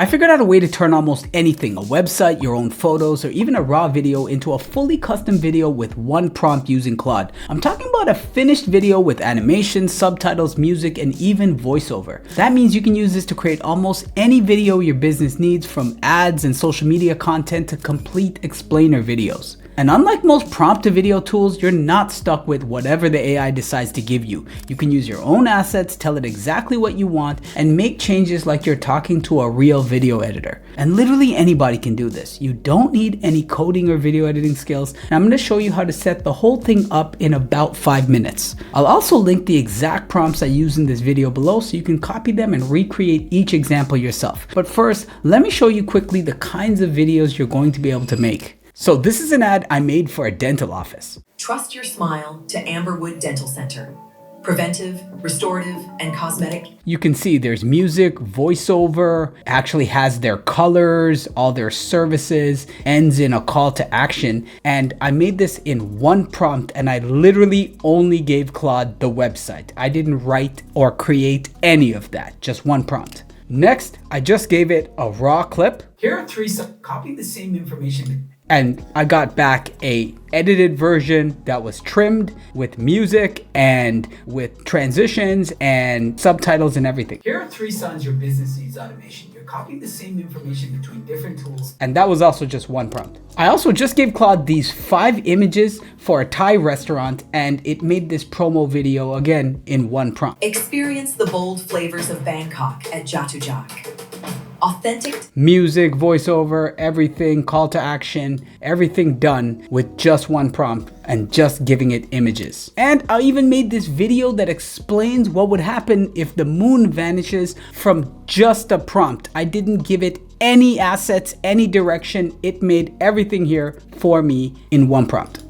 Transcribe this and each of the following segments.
I figured out a way to turn almost anything, a website, your own photos, or even a raw video into a fully custom video with one prompt using Claude. I'm talking about a finished video with animations, subtitles, music, and even voiceover. That means you can use this to create almost any video your business needs, from ads and social media content to complete explainer videos. And unlike most prompt-to-video tools, you're not stuck with whatever the AI decides to give you. You can use your own assets, tell it exactly what you want, and make changes like you're talking to a real video editor. And literally anybody can do this. You don't need any coding or video editing skills. And I'm gonna show you how to set the whole thing up in about 5 minutes. I'll also link the exact prompts I use in this video below so you can copy them and recreate each example yourself. But first, let me show you quickly the kinds of videos you're going to be able to make. So this is an ad I made for a dental office. Trust your smile to Amberwood Dental Center. Preventive, restorative, and cosmetic. You can see there's music, voiceover, actually has their colors, all their services, ends in a call to action. And I made this in one prompt, and I literally only gave Claude the website. I didn't write or create any of that, just one prompt. Next, I just gave it a raw clip. Here are 3 copy the same information. And I got back a edited version that was trimmed with music and with transitions and subtitles and everything. Here are 3 signs your business needs automation. You're copying the same information between different tools. And that was also just one prompt. I also just gave Claude these 5 images for a Thai restaurant, and it made this promo video again in one prompt. Experience the bold flavors of Bangkok at Jatujak. Authentic music, voiceover, everything, call to action, everything done with just one prompt and just giving it images. And I even made this video that explains what would happen if the moon vanishes from just a prompt. I didn't give it any assets, any direction. It made everything here for me in one prompt.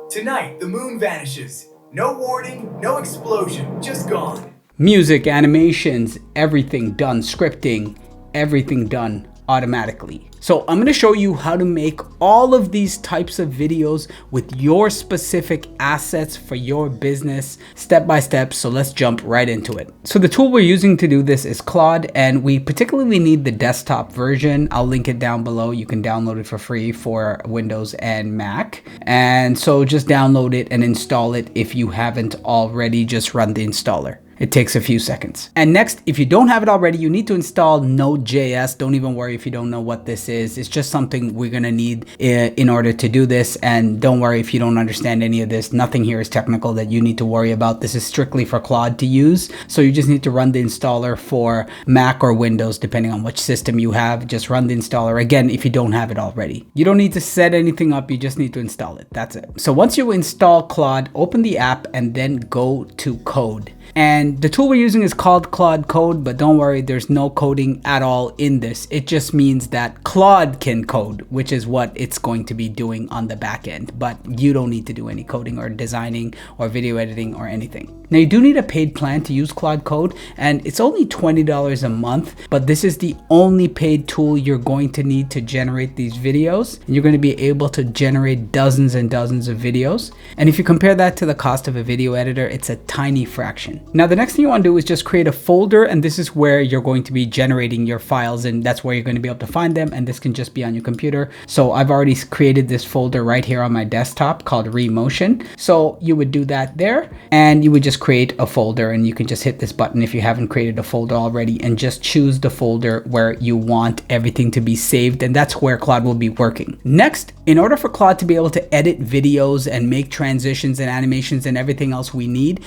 Tonight, the moon vanishes. No warning, no explosion, just gone. Music, animations, everything done, scripting, everything done automatically. So I'm going to show you how to make all of these types of videos with your specific assets for your business step by step. So let's jump right into it. So the tool we're using to do this is Claude, and we particularly need the desktop version. I'll link it down below. You can download it for free for Windows and Mac. And so just download it and install it. If you haven't already, just run the installer. It takes a few seconds. And next, if you don't have it already, you need to install Node.js. Don't even worry if you don't know what this is. It's just something we're gonna need in order to do this. And don't worry if you don't understand any of this. Nothing here is technical that you need to worry about. This is strictly for Claude to use. So you just need to run the installer for Mac or Windows, depending on which system you have. Just run the installer again if you don't have it already. You don't need to set anything up. You just need to install it. That's it. So once you install Claude, open the app and then go to Code. And the tool we're using is called Claude Code, but don't worry, there's no coding at all in this. It just means that Claude can code, which is what it's going to be doing on the back end, but you don't need to do any coding or designing or video editing or anything. Now you do need a paid plan to use Claude Code, and it's only $20 a month, but this is the only paid tool you're going to need to generate these videos. And you're going to be able to generate dozens and dozens of videos. And if you compare that to the cost of a video editor, it's a tiny fraction. Now the next thing you want to do is just create a folder, and this is where you're going to be generating your files, and that's where you're going to be able to find them, and this can just be on your computer. So I've already created this folder right here on my desktop called Remotion. So you would do that there, and you would just create a folder, and you can just hit this button if you haven't created a folder already, and just choose the folder where you want everything to be saved, and that's where Claude will be working. Next, in order for Claude to be able to edit videos and make transitions and animations and everything else we need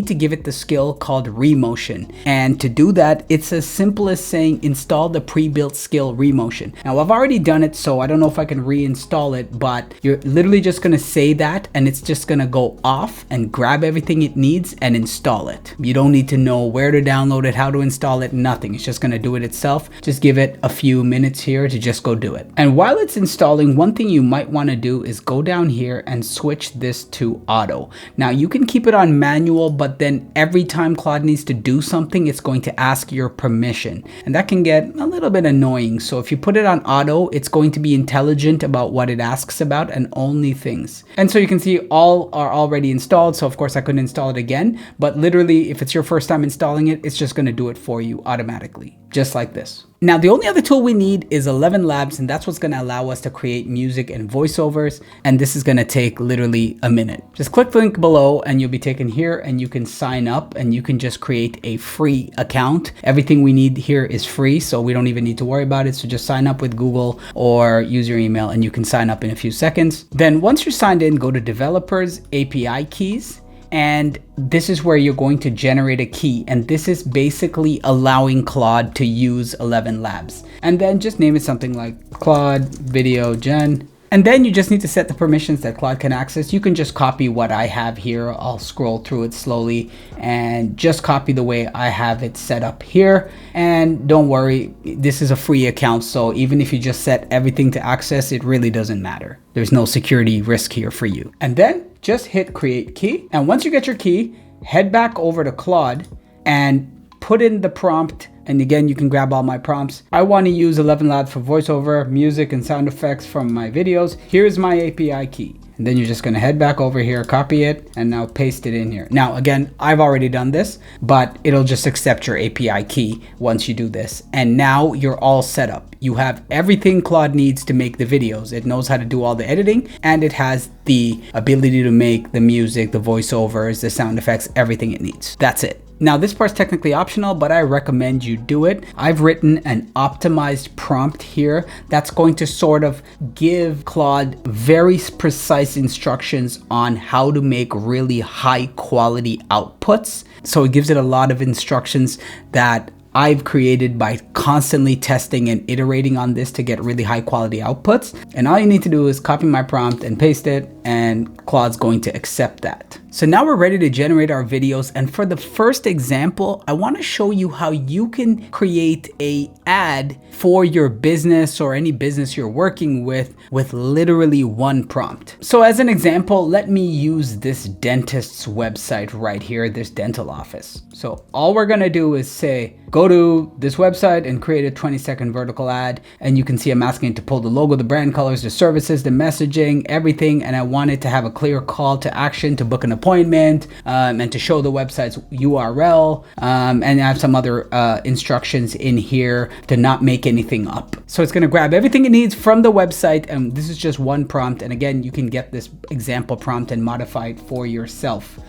to give it the skill called Remotion. And to do that, it's as simple as saying install the pre-built skill Remotion. Now I've already done it, so I don't know if I can reinstall it, but you're literally just going to say that, and it's just going to go off and grab everything it needs and install it. You don't need to know where to download it, how to install it, nothing. It's just going to do it itself. Just give it a few minutes here to just go do it. And while it's installing, one thing you might want to do is go down here and switch this to auto. Now you can keep it on manual, but then every time Claude needs to do something, it's going to ask your permission, and that can get a little bit annoying. So if you put it on auto, it's going to be intelligent about what it asks about and only things. And so you can see all are already installed. So of course I couldn't install it again, but literally if it's your first time installing it, it's just going to do it for you automatically, just like this. Now, the only other tool we need is ElevenLabs, and that's what's going to allow us to create music and voiceovers. And this is going to take literally a minute. Just click the link below and you'll be taken here and you can sign up and you can just create a free account. Everything we need here is free, so we don't even need to worry about it. So just sign up with Google or use your email and you can sign up in a few seconds. Then once you're signed in, go to Developers API Keys. And this is where you're going to generate a key. And this is basically allowing Claude to use ElevenLabs. And then just name it something like Claude Video Gen. And then you just need to set the permissions that Claude can access. You can just copy what I have here. I'll scroll through it slowly and just copy the way I have it set up here. And don't worry, this is a free account. So even if you just set everything to access, it really doesn't matter. There's no security risk here for you. And then just hit create key. And once you get your key, head back over to Claude and put in the prompt. And again, you can grab all my prompts. I want to use ElevenLabs for voiceover, music, and sound effects from my videos. Here's my API key. And then you're just going to head back over here, copy it, and now paste it in here. Now, again, I've already done this, but it'll just accept your API key once you do this. And now you're all set up. You have everything Claude needs to make the videos. It knows how to do all the editing, and it has the ability to make the music, the voiceovers, the sound effects, everything it needs. That's it. Now, this part's technically optional, but I recommend you do it. I've written an optimized prompt here that's going to sort of give Claude very precise instructions on how to make really high quality outputs. So it gives it a lot of instructions that I've created by constantly testing and iterating on this to get really high quality outputs. And all you need to do is copy my prompt and paste it, and Claude's going to accept that. So now we're ready to generate our videos. And for the first example, I want to show you how you can create an ad for your business or any business you're working with literally one prompt. So as an example, let me use this dentist's website right here, this dental office. So all we're going to do is say, go to this website and create a 20-second vertical ad. And you can see I'm asking it to pull the logo, the brand colors, the services, the messaging, everything. And I want it to have a clear call to action to book an appointment and to show the website's URL. And I have some other instructions in here to not make anything up. So it's going to grab everything it needs from the website. And this is just one prompt. And again, you can get this example prompt and modify it for yourself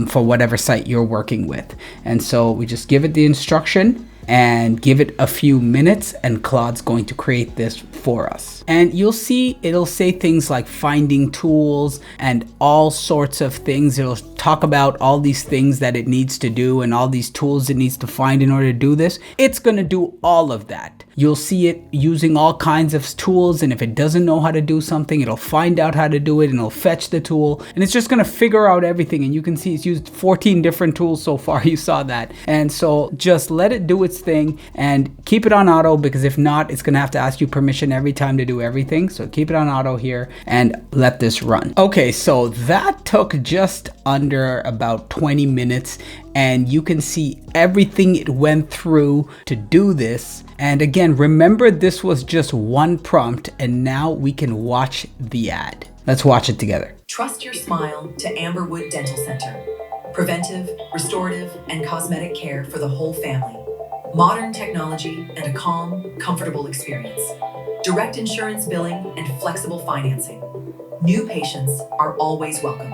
for whatever site you're working with. And so we just give it the instruction and give it a few minutes, and Claude's going to create this for us. And you'll see it'll say things like finding tools and all sorts of things. It'll talk about all these things that it needs to do and all these tools it needs to find in order to do this. It's going to do all of that. You'll see it using all kinds of tools, and if it doesn't know how to do something, it'll find out how to do it and it'll fetch the tool, and it's just going to figure out everything. And you can see it's used 14 different tools so far. You saw that. And so just let it do its thing and keep it on auto, because if not, it's going to have to ask you permission every time to do everything. So keep it on auto here and let this run. Okay, so that took just under about 20 minutes, and you can see everything it went through to do this. And again, remember, this was just one prompt, and now we can watch the ad. Let's watch it together. Trust your smile to Amberwood Dental Center. Preventive, restorative, and cosmetic care for the whole family. Modern technology and a calm, comfortable experience. Direct insurance billing and flexible financing. New patients are always welcome.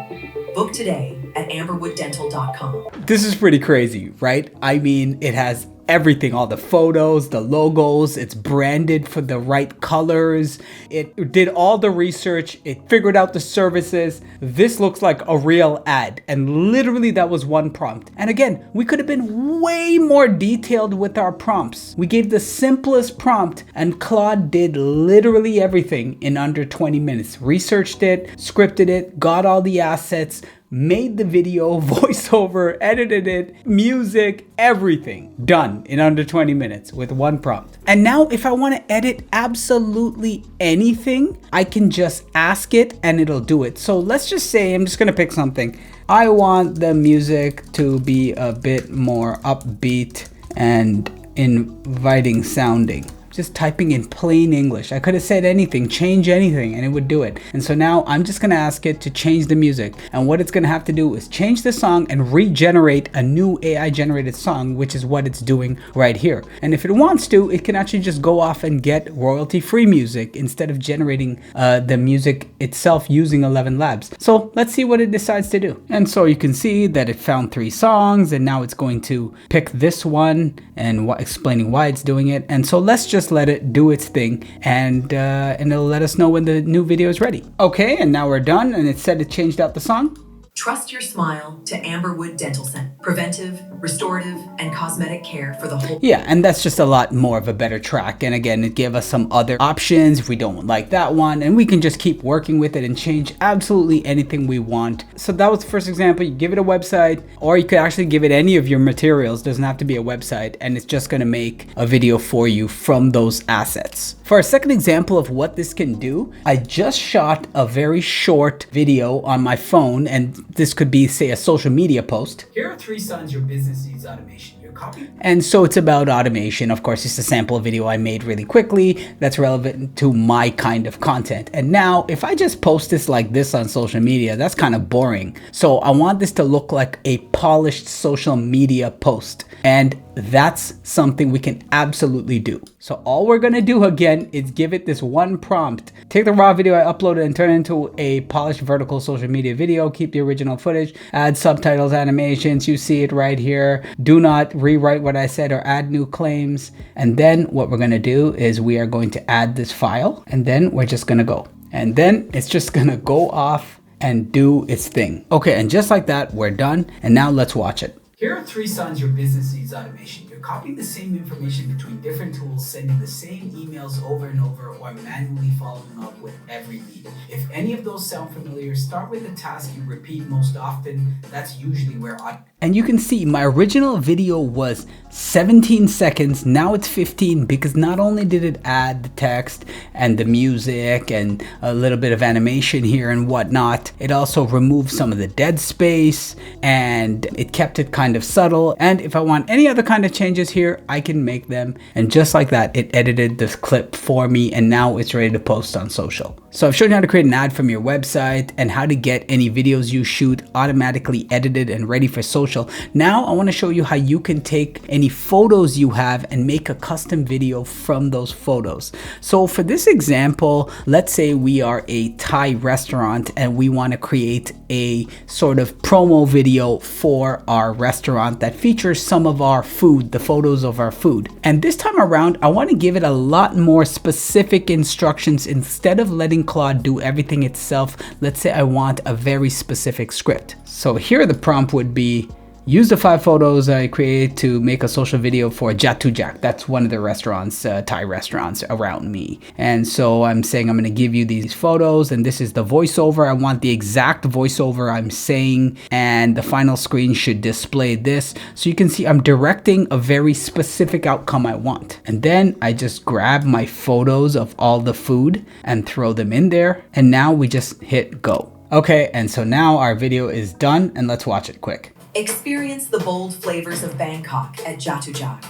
Book today at amberwooddental.com. This is pretty crazy, right? I mean, it has everything, all the photos, the logos, it's branded for the right colors. It did all the research. It figured out the services. This looks like a real ad. And literally that was one prompt. And again, we could have been way more detailed with our prompts. We gave the simplest prompt and Claude did literally everything in under 20 minutes. Researched it, scripted it, got all the assets, made the video, voiceover, edited it, music, everything done in under 20 minutes with one prompt. And now if I want to edit absolutely anything, I can just ask it and it'll do it. So let's just say, I'm just going to pick something. I want the music to be a bit more upbeat and inviting sounding. just typing in plain English. I could have said anything, change anything, and it would do it. And so now I'm just gonna ask it to change the music. And what it's gonna have to do is change the song and regenerate a new AI generated song, which is what it's doing right here. And if it wants to, it can actually just go off and get royalty-free music instead of generating the music itself using ElevenLabs. So let's see what it decides to do. And so you can see that it found 3 songs, and now it's going to pick this one and explaining why it's doing it. And so let's just let it do its thing, and it'll let us know when the new video is ready. Okay, and now we're done, and it said it changed out the song. Trust your smile to Amberwood Dental Center. Preventive, restorative, and cosmetic care for the whole. Yeah, and that's just a lot more of a better track. And again, it gave us some other options if we don't like that one, and we can just keep working with it and change absolutely anything we want. So that was the first example. You give it a website, or you could actually give it any of your materials. It doesn't have to be a website, and it's just gonna make a video for you from those assets. For a second example of what this can do, I just shot a very short video on my phone, and this could be, say, a social media post. Here are 3 signs your business needs automation. Your copy. And so it's about automation. Of course, it's a sample video I made really quickly that's relevant to my kind of content. And now if I just post this like this on social media, that's kind of boring. So I want this to look like a polished social media post. And that's something we can absolutely do. So all we're gonna do again is give it this one prompt. Take the raw video I uploaded and turn it into a polished vertical social media video. Keep the original footage, add subtitles, animations. You see it right here. Do not rewrite what I said or add new claims. And then what we're gonna do is we are going to add this file, and then we're just gonna go. And then it's just gonna go off and do its thing. Okay, and just like that, we're done. And now let's watch it. Here are 3 signs your business needs automation. You're copying the same information between different tools, sending the same emails over and over, or manually following up with every lead. If any of those sound familiar, start with the task you repeat most often. That's usually where And you can see my original video was 17 seconds. Now it's 15 because not only did it add the text and the music and a little bit of animation here and whatnot, it also removed some of the dead space and it kept it kind of subtle. And if I want any other kind of changes here, I can make them. And just like that, it edited this clip for me, and now it's ready to post on social. So I've shown you how to create an ad from your website and how to get any videos you shoot automatically edited and ready for social. Now I want to show you how you can take any photos you have and make a custom video from those photos. So for this example, let's say we are a Thai restaurant and we want to create a sort of promo video for our restaurant that features some of our food, the photos of our food. And this time around, I want to give it a lot more specific instructions. Instead of letting Claude do everything itself, let's say I want a very specific script. So here the prompt would be, use the 5 photos I created to make a social video for Jatujak. That's one of the restaurants, Thai restaurants around me. And so I'm saying I'm going to give you these photos, and this is the voiceover. I want the exact voiceover I'm saying, and the final screen should display this. So you can see I'm directing a very specific outcome I want. And then I just grab my photos of all the food and throw them in there. And now we just hit go. Okay, and so now our video is done, and let's watch it quick. Experience the bold flavors of Bangkok at Jatujak.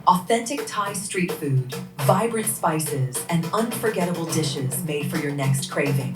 Authentic Thai street food, vibrant spices, and unforgettable dishes made for your next craving.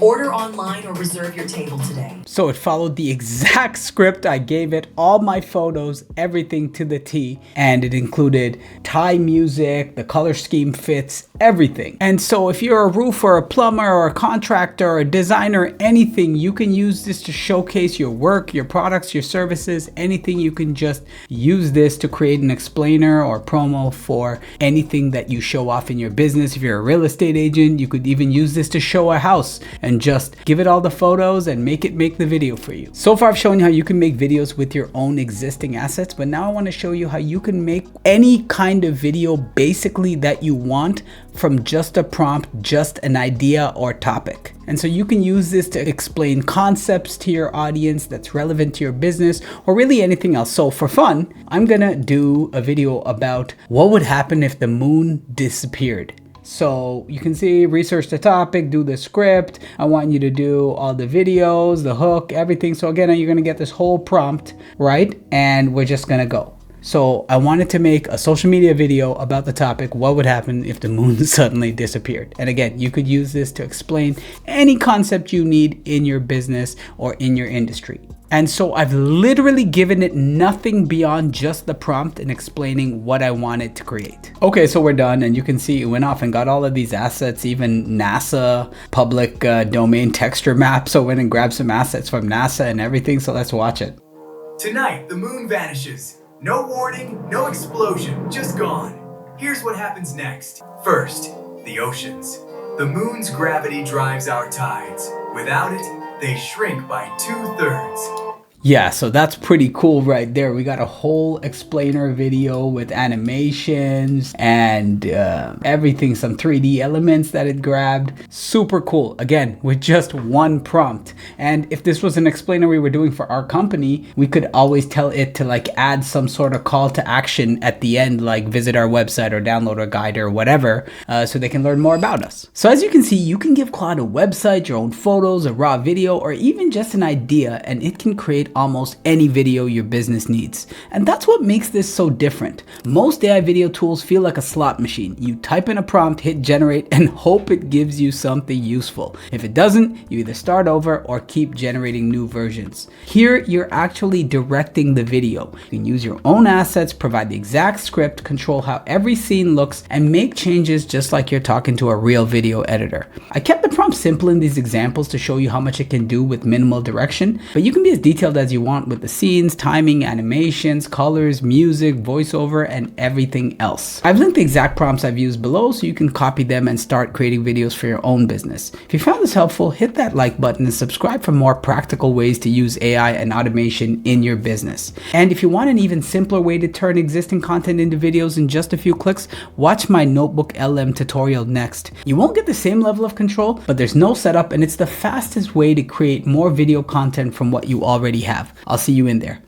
Order online or reserve your table today. So it followed the exact script. I gave it all my photos, everything to the T, and it included Thai music, the color scheme fits, everything. And so if you're a roofer, a plumber, or a contractor, or a designer, anything, you can use this to showcase your work, your products, your services, anything. You can just use this to create an explainer or promo for anything that you show off in your business. If you're a real estate agent, you could even use this to show a house and just give it all the photos and make the video for you. So far I've shown you how you can make videos with your own existing assets, but now I want to show you how you can make any kind of video basically that you want from just a prompt, just an idea or topic. And so you can use this to explain concepts to your audience that's relevant to your business or really anything else. So for fun, I'm gonna do a video about what would happen if the moon disappeared. So you can see, research the topic, do the script. I want you to do all the videos, the hook, everything. So again, you're gonna get this whole prompt, right? And we're just gonna go. So I wanted to make a social media video about the topic, what would happen if the moon suddenly disappeared. And again, you could use this to explain any concept you need in your business or in your industry. And so I've literally given it nothing beyond just the prompt and explaining what I wanted to create. Okay, so we're done, and you can see it went off and got all of these assets, even NASA public domain texture map. So I went and grabbed some assets from NASA and everything. So let's watch it. Tonight, the moon vanishes. No warning, no explosion, just gone. Here's what happens next. First, the oceans. The moon's gravity drives our tides. Without it, they shrink by 2/3. Yeah, so that's pretty cool right there. We got a whole explainer video with animations and everything, some 3D elements that it grabbed. Super cool. Again, with just one prompt. And if this was an explainer we were doing for our company, we could always tell it to like add some sort of call to action at the end, like visit our website or download our guide or whatever, so they can learn more about us. So as you can see, you can give Claude a website, your own photos, a raw video, or even just an idea, and it can create almost any video your business needs. And that's what makes this so different. Most AI video tools feel like a slot machine. You type in a prompt, hit generate, and hope it gives you something useful. If it doesn't, you either start over or keep generating new versions. Here, you're actually directing the video. You can use your own assets, provide the exact script, control how every scene looks, and make changes just like you're talking to a real video editor. I kept the prompt simple in these examples to show you how much it can do with minimal direction, but you can be as detailed as you want with the scenes, timing, animations, colors, music, voiceover, and everything else. I've linked the exact prompts I've used below so you can copy them and start creating videos for your own business. If you found this helpful, hit that like button and subscribe for more practical ways to use AI and automation in your business. And if you want an even simpler way to turn existing content into videos in just a few clicks, watch my Notebook LM tutorial next. You won't get the same level of control, but there's no setup, and it's the fastest way to create more video content from what you already have. I'll see you in there.